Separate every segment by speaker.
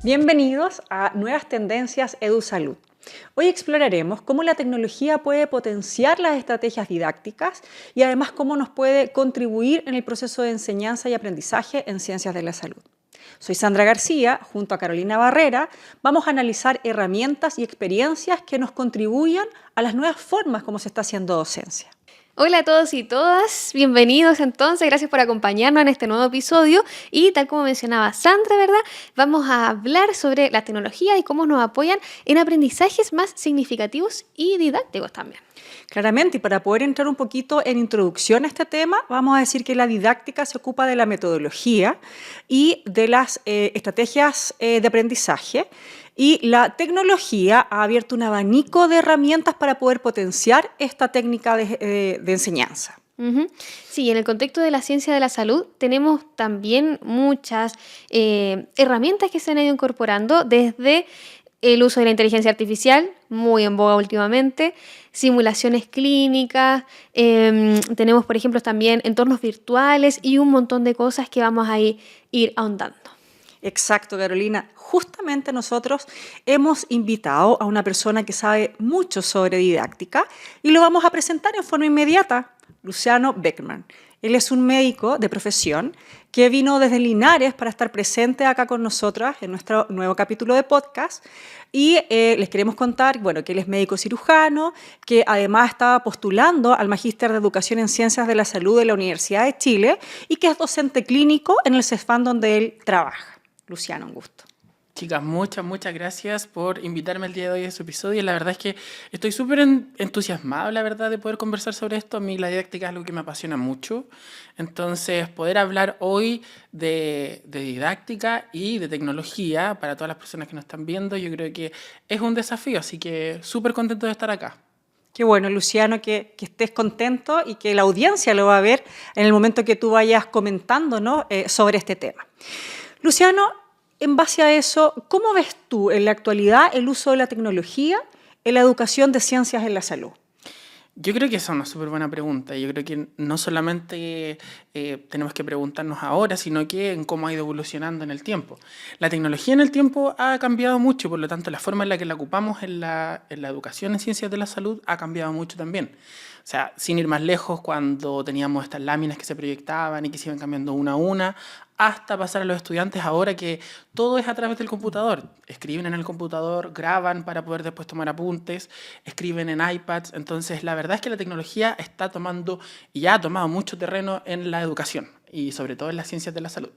Speaker 1: Bienvenidos a Nuevas Tendencias EduSalud. Hoy exploraremos cómo la tecnología puede potenciar las estrategias didácticas y además cómo nos puede contribuir en el proceso de enseñanza y aprendizaje en ciencias de la salud. Soy Sandra García, junto a Carolina Barrera, vamos a analizar herramientas y experiencias que nos contribuyan a las nuevas formas como se está haciendo docencia.
Speaker 2: Hola a todos y todas, bienvenidos entonces, gracias por acompañarnos en este nuevo episodio y tal como mencionaba Sandra, ¿verdad? Vamos a hablar sobre la tecnología y cómo nos apoyan en aprendizajes más significativos y didácticos también.
Speaker 1: Claramente, y para poder entrar un poquito en introducción a este tema, vamos a decir que la didáctica se ocupa de la metodología y de las estrategias de aprendizaje, y la tecnología ha abierto un abanico de herramientas para poder potenciar esta técnica de enseñanza.
Speaker 2: Sí, en el contexto de la ciencia de la salud tenemos también muchas herramientas que se han ido incorporando desde el uso de la inteligencia artificial, muy en boga últimamente, simulaciones clínicas, tenemos por ejemplo también entornos virtuales y un montón de cosas que vamos a ir ahondando.
Speaker 1: Exacto, Carolina. Justamente nosotros hemos invitado a una persona que sabe mucho sobre didáctica y lo vamos a presentar en forma inmediata, Luciano Beckman. Él es un médico de profesión que vino desde Linares para estar presente acá con nosotras en nuestro nuevo capítulo de podcast. Y les queremos contar, bueno, que él es médico cirujano, que además estaba postulando al Magíster de Educación en Ciencias de la Salud de la Universidad de Chile y que es docente clínico en el CESFAM donde él trabaja. Luciano, un gusto.
Speaker 3: Chicas, muchas gracias por invitarme el día de hoy a su episodio. La verdad es que estoy súper entusiasmado, la verdad, de poder conversar sobre esto. A mí la didáctica es algo que me apasiona mucho. Entonces, poder hablar hoy de didáctica y de tecnología para todas las personas que nos están viendo, yo creo que es un desafío. Así que súper contento de estar acá.
Speaker 1: Qué bueno, Luciano, que estés contento y que la audiencia lo va a ver en el momento que tú vayas comentando, ¿no? Sobre este tema. Luciano, en base a eso, ¿cómo ves tú en la actualidad el uso de la tecnología en la educación de ciencias en la salud?
Speaker 3: Yo creo que esa es una súper buena pregunta. Yo creo que no solamente tenemos que preguntarnos ahora, sino que en cómo ha ido evolucionando en el tiempo. La tecnología en el tiempo ha cambiado mucho, por lo tanto la forma en la que la ocupamos en la educación en ciencias de la salud ha cambiado mucho también. O sea, sin ir más lejos, cuando teníamos estas láminas que se proyectaban y que se iban cambiando una a una, hasta pasar a los estudiantes ahora que todo es a través del computador. Escriben en el computador, graban para poder después tomar apuntes, escriben en iPads. Entonces, la verdad es que la tecnología está tomando y ha tomado mucho terreno en la educación y sobre todo en las ciencias de la salud.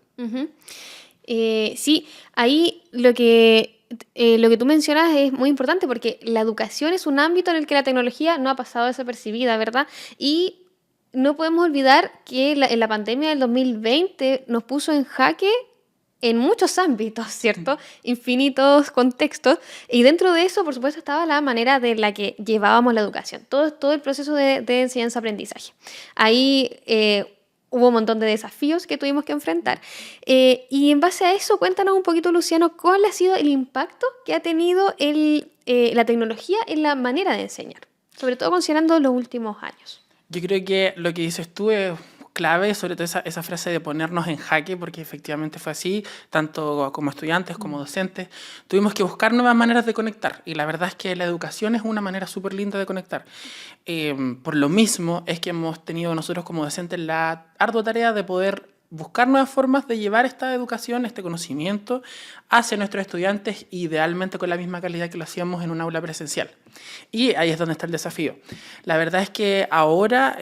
Speaker 2: Sí, ahí lo que tú mencionas es muy importante porque la educación es un ámbito en el que la tecnología no ha pasado desapercibida, ¿verdad? Y no podemos olvidar que en la pandemia del 2020 nos puso en jaque en muchos ámbitos, ¿cierto? Infinitos contextos. Y dentro de eso, por supuesto, estaba la manera de la que llevábamos la educación, todo el proceso de enseñanza-aprendizaje. Ahí hubo un montón de desafíos que tuvimos que enfrentar. Y en base a eso, cuéntanos un poquito, Luciano, ¿cuál ha sido el impacto que ha tenido la tecnología en la manera de enseñar? Sobre todo considerando los últimos años.
Speaker 3: Yo creo que lo que dices tú es clave, sobre todo esa frase de ponernos en jaque, porque efectivamente fue así, tanto como estudiantes como docentes. Tuvimos que buscar nuevas maneras de conectar y la verdad es que la educación es una manera súper linda de conectar. Por lo mismo es que hemos tenido nosotros como docentes la ardua tarea de poder buscar nuevas formas de llevar esta educación, este conocimiento hacia nuestros estudiantes, idealmente con la misma calidad que lo hacíamos en un aula presencial. Y ahí es donde está el desafío. La verdad es que ahora,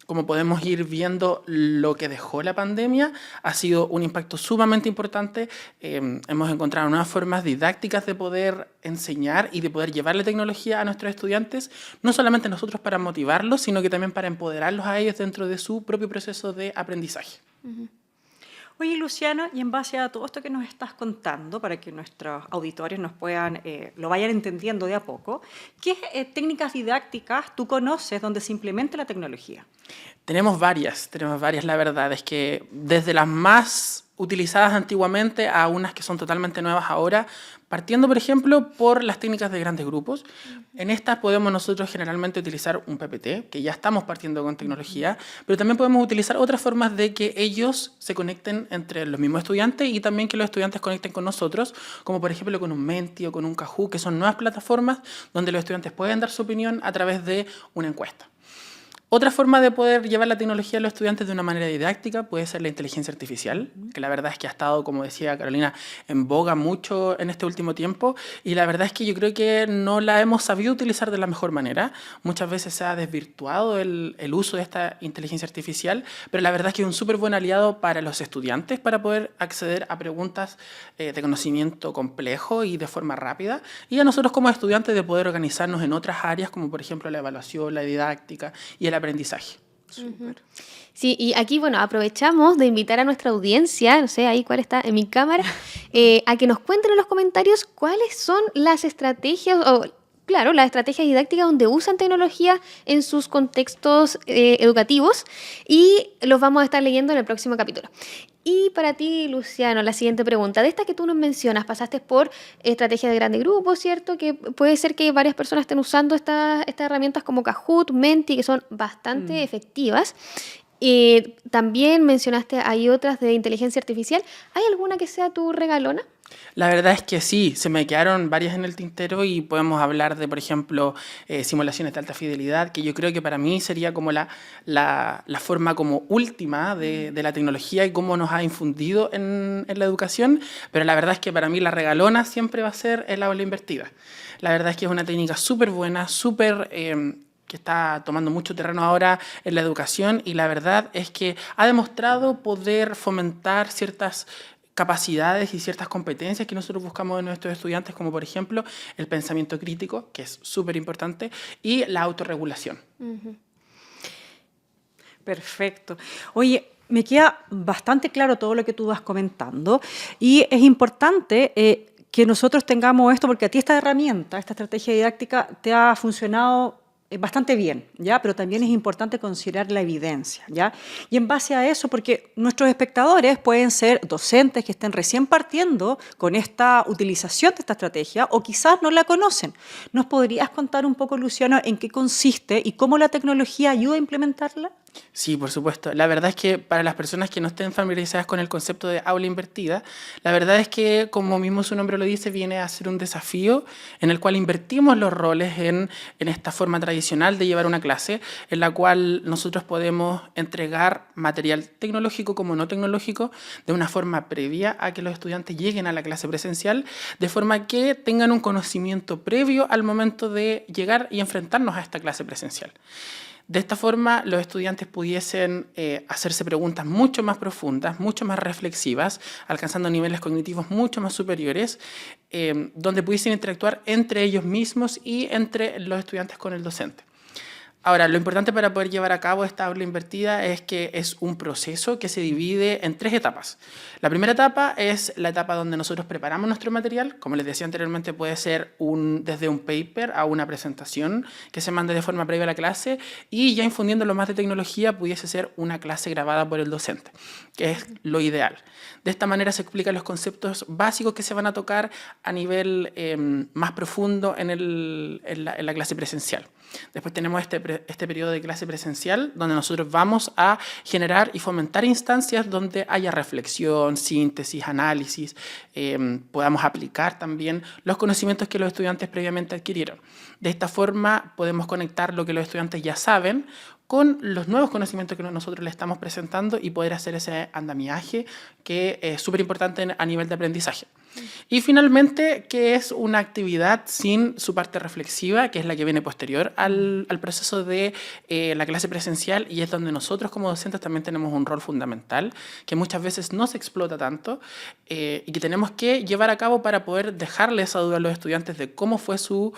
Speaker 3: como podemos ir viendo, lo que dejó la pandemia ha sido un impacto sumamente importante. Hemos encontrado nuevas formas didácticas de poder enseñar y de poder llevar la tecnología a nuestros estudiantes, no solamente nosotros para motivarlos, sino que también para empoderarlos a ellos dentro de su propio proceso de aprendizaje.
Speaker 1: Oye, Luciano, y en base a todo esto que nos estás contando, para que nuestros auditores nos puedan, lo vayan entendiendo de a poco, ¿qué técnicas didácticas tú conoces donde se implementa la tecnología?
Speaker 3: Tenemos varias, la verdad. Es que desde las más utilizadas antiguamente a unas que son totalmente nuevas ahora, Partiendo, por ejemplo, por las técnicas de grandes grupos. En estas podemos nosotros generalmente utilizar un PPT, que ya estamos partiendo con tecnología, pero también podemos utilizar otras formas de que ellos se conecten entre los mismos estudiantes y también que los estudiantes conecten con nosotros, como por ejemplo con un Menti o con un Kahoot, que son nuevas plataformas donde los estudiantes pueden dar su opinión a través de una encuesta. Otra forma de poder llevar la tecnología a los estudiantes de una manera didáctica puede ser la inteligencia artificial, que la verdad es que ha estado, como decía Carolina, en boga mucho en este último tiempo, y la verdad es que yo creo que no la hemos sabido utilizar de la mejor manera. Muchas veces se ha desvirtuado el uso de esta inteligencia artificial, pero la verdad es que es un súper buen aliado para los estudiantes para poder acceder a preguntas de conocimiento complejo y de forma rápida, y a nosotros como estudiantes de poder organizarnos en otras áreas, como por ejemplo la evaluación, la didáctica y el aprendizaje.
Speaker 2: Sí, y aquí, bueno, aprovechamos de invitar a nuestra audiencia, no sé, ahí cuál está en mi cámara, a que nos cuenten en los comentarios cuáles son las estrategias, o claro, las estrategias didácticas donde usan tecnología en sus contextos educativos, y los vamos a estar leyendo en el próximo capítulo. Y para ti, Luciano, la siguiente pregunta. De esta que tú nos mencionas, pasaste por estrategia de grandes grupos, ¿cierto? Que puede ser que varias personas estén usando estas herramientas como Kahoot, Menti, que son bastante efectivas. También mencionaste, hay otras de inteligencia artificial. ¿Hay alguna que sea tu regalona?
Speaker 3: La verdad es que sí, se me quedaron varias en el tintero y podemos hablar de, por ejemplo, simulaciones de alta fidelidad, que yo creo que para mí sería como la forma como última de la tecnología y cómo nos ha infundido en la educación, pero la verdad es que para mí la regalona siempre va a ser el aula invertida. La verdad es que es una técnica súper buena, súper que está tomando mucho terreno ahora en la educación, y la verdad es que ha demostrado poder fomentar ciertas capacidades y ciertas competencias que nosotros buscamos en nuestros estudiantes, como por ejemplo el pensamiento crítico, que es súper importante, y la autorregulación.
Speaker 1: Perfecto. Oye, me queda bastante claro todo lo que tú vas comentando, y es importante que nosotros tengamos esto, porque a ti esta herramienta, esta estrategia didáctica te ha funcionado bastante bien, ¿ya? Pero también es importante considerar la evidencia, ¿ya? Y en base a eso, porque nuestros espectadores pueden ser docentes que estén recién partiendo con esta utilización de esta estrategia, o quizás no la conocen. ¿Nos podrías contar un poco, Luciano, en qué consiste y cómo la tecnología ayuda a implementarla?
Speaker 3: Sí, por supuesto. La verdad es que para las personas que no estén familiarizadas con el concepto de aula invertida, la verdad es que, como mismo su nombre lo dice, viene a ser un desafío en el cual invertimos los roles en esta forma tradicional de llevar una clase, en la cual nosotros podemos entregar material tecnológico como no tecnológico de una forma previa a que los estudiantes lleguen a la clase presencial, de forma que tengan un conocimiento previo al momento de llegar y enfrentarnos a esta clase presencial. De esta forma, los estudiantes pudiesen hacerse preguntas mucho más profundas, mucho más reflexivas, alcanzando niveles cognitivos mucho más superiores, donde pudiesen interactuar entre ellos mismos y entre los estudiantes con el docente. Ahora, lo importante para poder llevar a cabo esta aula invertida es que es un proceso que se divide en 3 etapas. La primera etapa es la etapa donde nosotros preparamos nuestro material. Como les decía anteriormente, puede ser desde un paper a una presentación que se mande de forma previa a la clase, y ya infundiéndolo más de tecnología pudiese ser una clase grabada por el docente, que es lo ideal. De esta manera se explican los conceptos básicos que se van a tocar a nivel más profundo en la clase presencial. Después tenemos este periodo de clase presencial donde nosotros vamos a generar y fomentar instancias donde haya reflexión, síntesis, análisis, podamos aplicar también los conocimientos que los estudiantes previamente adquirieron. De esta forma podemos conectar lo que los estudiantes ya saben con los nuevos conocimientos que nosotros les estamos presentando y poder hacer ese andamiaje que es súper importante a nivel de aprendizaje. Y finalmente, que es una actividad sin su parte reflexiva, que es la que viene posterior al proceso de la clase presencial, y es donde nosotros como docentes también tenemos un rol fundamental, que muchas veces no se explota tanto y que tenemos que llevar a cabo para poder dejarle esa duda a los estudiantes de cómo fue su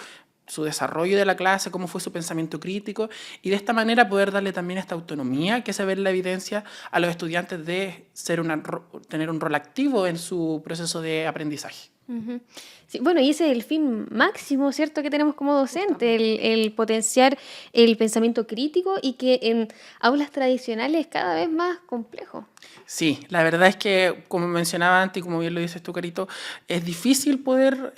Speaker 3: desarrollo de la clase, cómo fue su pensamiento crítico, y de esta manera poder darle también esta autonomía que se ve en la evidencia a los estudiantes de tener un rol activo en su proceso de aprendizaje.
Speaker 2: Ujú. Sí, bueno, y ese es el fin máximo, ¿cierto?, que tenemos como docente, el potenciar el pensamiento crítico y que en aulas tradicionales es cada vez más complejo.
Speaker 3: Sí, la verdad es que, como mencionaba antes y como bien lo dices tú, Carito, es difícil poder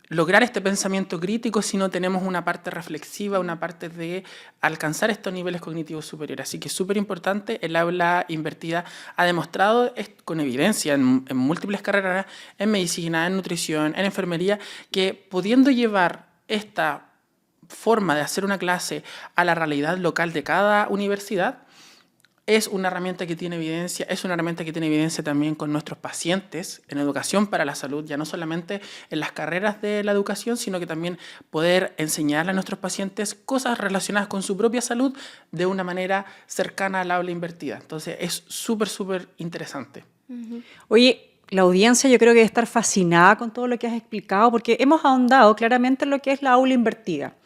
Speaker 3: lograr este pensamiento crítico si no tenemos una parte reflexiva, una parte de alcanzar estos niveles cognitivos superiores. Así que es súper importante, el aula invertida ha demostrado con evidencia en múltiples carreras, en medicina, en nutrición, en enfermería, que pudiendo llevar esta forma de hacer una clase a la realidad local de cada universidad, es una herramienta que tiene evidencia, es una herramienta que tiene evidencia también con nuestros pacientes en educación para la salud, ya no solamente en las carreras de la educación, sino que también poder enseñarle a nuestros pacientes cosas relacionadas con su propia salud de una manera cercana al aula invertida. Entonces es súper, súper interesante.
Speaker 1: Oye, la audiencia yo creo que debe estar fascinada con todo lo que has explicado porque hemos ahondado claramente en lo que es la aula invertida.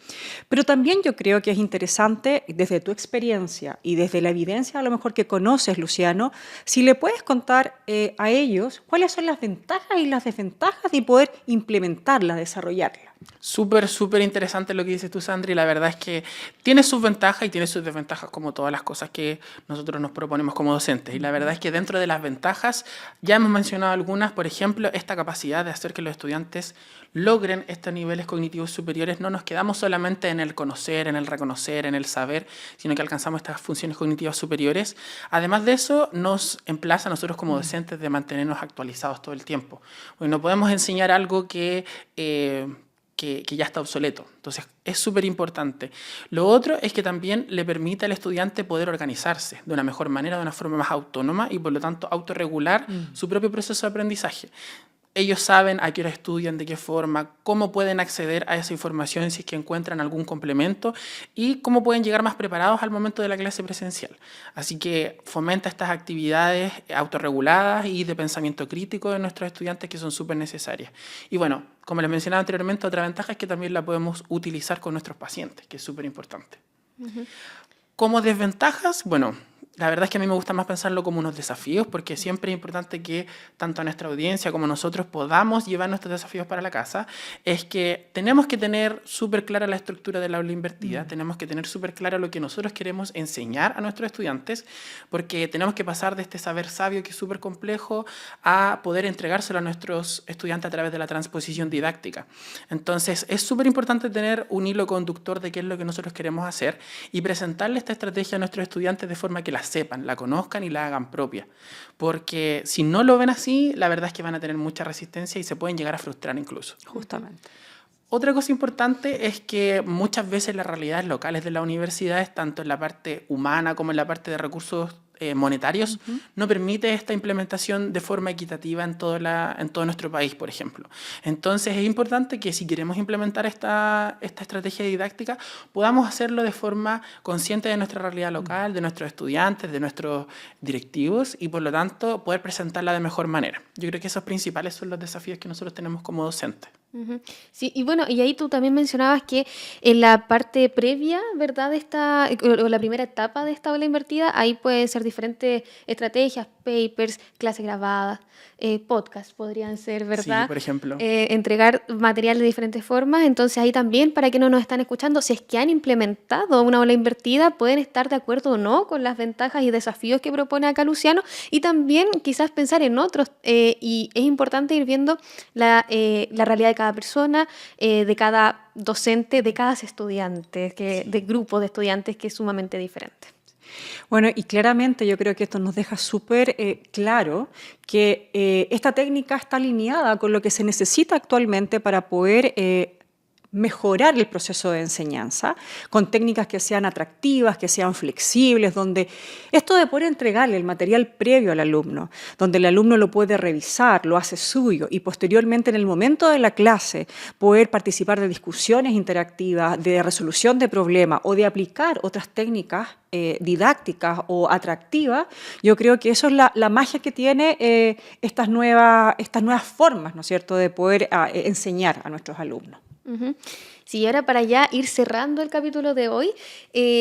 Speaker 1: Pero también yo creo que es interesante, desde tu experiencia y desde la evidencia a lo mejor que conoces, Luciano, si le puedes contar a ellos cuáles son las ventajas y las desventajas de poder implementarla, desarrollarla.
Speaker 3: Súper, súper interesante lo que dices tú, Sandri. La verdad es que tiene sus ventajas y tiene sus desventajas como todas las cosas que nosotros nos proponemos como docentes. Y la verdad es que dentro de las ventajas ya hemos mencionado algunas, por ejemplo, esta capacidad de hacer que los estudiantes logren estos niveles cognitivos superiores. No nos quedamos solamente en el conocer, en el reconocer, en el saber, sino que alcanzamos estas funciones cognitivas superiores. Además de eso, nos emplaza a nosotros como docentes de mantenernos actualizados todo el tiempo. Porque no podemos enseñar algo que ya está obsoleto. Entonces, es súper importante. Lo otro es que también le permite al estudiante poder organizarse de una mejor manera, de una forma más autónoma y, por lo tanto, autorregular su propio proceso de aprendizaje. Ellos saben a qué hora estudian, de qué forma, cómo pueden acceder a esa información si es que encuentran algún complemento y cómo pueden llegar más preparados al momento de la clase presencial. Así que fomenta estas actividades autorreguladas y de pensamiento crítico de nuestros estudiantes que son súper necesarias. Y bueno, como les mencionaba anteriormente, otra ventaja es que también la podemos utilizar con nuestros pacientes, que es súper importante. Como desventajas, bueno, la verdad es que a mí me gusta más pensarlo como unos desafíos porque siempre es importante que tanto a nuestra audiencia como nosotros podamos llevar nuestros desafíos para la casa. Es que tenemos que tener súper clara la estructura del aula invertida, tenemos que tener súper claro lo que nosotros queremos enseñar a nuestros estudiantes porque tenemos que pasar de este saber sabio que es súper complejo a poder entregárselo a nuestros estudiantes a través de la transposición didáctica. Entonces es súper importante tener un hilo conductor de qué es lo que nosotros queremos hacer y presentarle esta estrategia a nuestros estudiantes de forma que la sepan, la conozcan y la hagan propia. Porque si no lo ven así, la verdad es que van a tener mucha resistencia y se pueden llegar a frustrar incluso.
Speaker 1: Justamente.
Speaker 3: Otra cosa importante es que muchas veces las realidades locales de las universidades, tanto en la parte humana como en la parte de recursos monetarios, no permite esta implementación de forma equitativa en todo nuestro país, por ejemplo. Entonces es importante que si queremos implementar esta estrategia didáctica, podamos hacerlo de forma consciente de nuestra realidad local, de nuestros estudiantes, de nuestros directivos y por lo tanto poder presentarla de mejor manera. Yo creo que esos principales son los desafíos que nosotros tenemos como docentes.
Speaker 2: Sí, y bueno, y ahí tú también mencionabas que en la parte previa, ¿verdad?, o la primera etapa de esta aula invertida, ahí pueden ser diferentes estrategias, papers, clases grabadas, podcasts podrían ser, ¿verdad?
Speaker 3: Sí, por ejemplo.
Speaker 2: Entregar material de diferentes formas. Entonces ahí también, para quienes nos están escuchando, si es que han implementado una aula invertida, pueden estar de acuerdo o no con las ventajas y desafíos que propone acá Luciano y también quizás pensar en otros. Y es importante ir viendo la realidad de cada persona, de cada docente, de cada estudiante, de grupo de estudiantes que es sumamente diferente.
Speaker 1: Bueno, y claramente yo creo que esto nos deja súper claro que esta técnica está alineada con lo que se necesita actualmente para poder mejorar el proceso de enseñanza, con técnicas que sean atractivas, que sean flexibles, donde esto de poder entregarle el material previo al alumno, donde el alumno lo puede revisar, lo hace suyo y posteriormente en el momento de la clase poder participar de discusiones interactivas, de resolución de problemas o de aplicar otras técnicas didácticas o atractivas, yo creo que eso es la magia que tiene estas nuevas formas, ¿no es cierto?, de poder enseñar a nuestros alumnos.
Speaker 2: Sí, y ahora para ya ir cerrando el capítulo de hoy,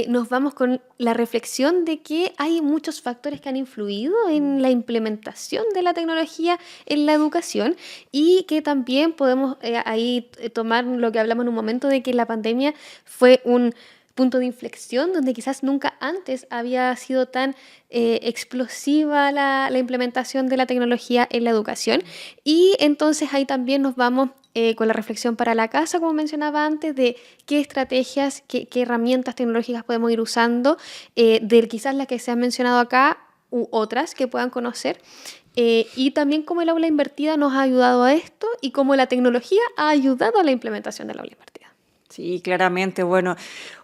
Speaker 2: nos vamos con la reflexión de que hay muchos factores que han influido en la implementación de la tecnología en la educación y que también podemos ahí tomar lo que hablamos en un momento de que la pandemia fue un punto de inflexión donde quizás nunca antes había sido tan explosiva la implementación de la tecnología en la educación. Y entonces ahí también nos vamos con la reflexión para la casa, como mencionaba antes, de qué estrategias, qué herramientas tecnológicas podemos ir usando, de quizás las que se han mencionado acá u otras que puedan conocer. Y también cómo el aula invertida nos ha ayudado a esto y cómo la tecnología ha ayudado a la implementación del aula invertida.
Speaker 1: Sí, claramente. Bueno,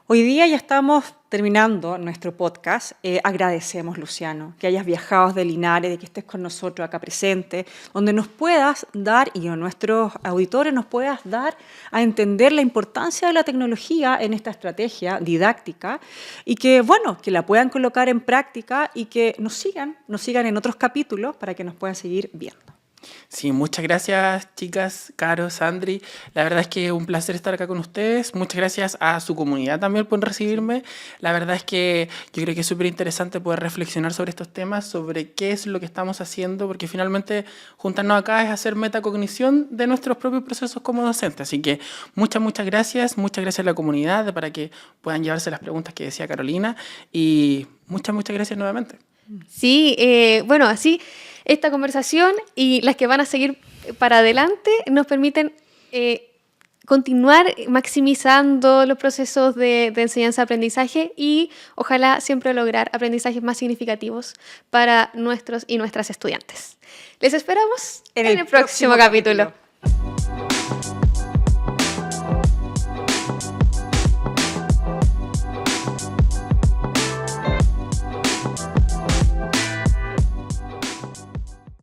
Speaker 1: hoy día ya estamos terminando nuestro podcast. Agradecemos, Luciano, que hayas viajado desde Linares, de que estés con nosotros acá presente, donde nos puedas dar, y a nuestros auditores nos puedas dar a entender la importancia de la tecnología en esta estrategia didáctica y que, bueno, que la puedan colocar en práctica y que nos sigan en otros capítulos para que nos puedan seguir viendo.
Speaker 3: Sí, muchas gracias, chicas, Caro, Sandri. La verdad es que es un placer estar acá con ustedes. Muchas gracias a su comunidad también por recibirme. La verdad es que yo creo que es súper interesante poder reflexionar sobre estos temas, sobre qué es lo que estamos haciendo, porque finalmente juntarnos acá es hacer metacognición de nuestros propios procesos como docentes. Así que muchas gracias a la comunidad para que puedan llevarse las preguntas que decía Carolina y muchas gracias nuevamente.
Speaker 2: Sí, bueno, así esta conversación y las que van a seguir para adelante nos permiten continuar maximizando los procesos de enseñanza-aprendizaje y ojalá siempre lograr aprendizajes más significativos para nuestros y nuestras estudiantes. Les esperamos en el próximo capítulo.